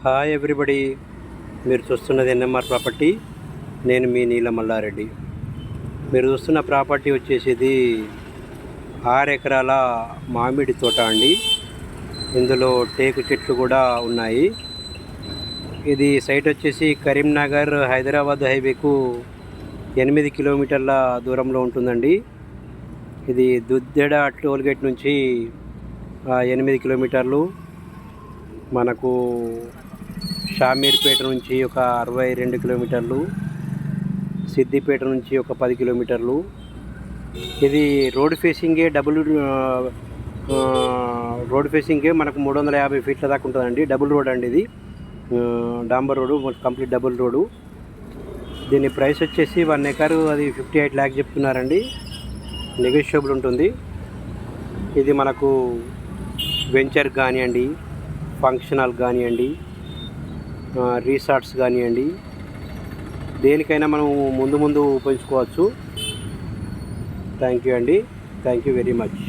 Hi everybody, మీరు చూస్తున్నది NMR property. నేను మీ నీల మల్లారెడ్డి. మీరు చూస్తున్న ప్రాపర్టీ వచ్చేసి 6 ఎకరాల మామిడి తోట అండి. ఇందులో టేకు చెట్లు కూడా ఉన్నాయి. ఇది సైట్ వచ్చేసి కరీంనగర్ హైదరాబాద్ హైవేకు 8 కిలోమీటర్ల దూరంలో ఉంటుందండి. ఇది దుద్దెడ టోల్గేట్ నుంచి 8 కిలోమీటర్లు. మనకు షామీర్పేట నుంచి ఒక 62 కిలోమీటర్లు, సిద్దిపేట నుంచి ఒక 10 కిలోమీటర్లు. ఇది రోడ్ ఫేసింగే మనకు 350 ఫీట్ల దాకా ఉంటుందండి. డబుల్ రోడ్ అండి ఇది, డాంబర్ రోడ్డు, కంప్లీట్ డబుల్ రోడ్డు. దీని ప్రైస్ వచ్చేసి 1 ఎకరు అది 58 lakhs చెప్తున్నారండి. నెగోషియబుల్ ఉంటుంది. ఇది మనకు వెంచర్ కానివ్వండి, ఫంక్షనల్ కానివ్వండి, రిసార్ట్స్ కానివ్వండి, దేనికైనా మనం ముందు ఉపయోగించుకోవచ్చు. థ్యాంక్ యూ అండి. Thank you very much.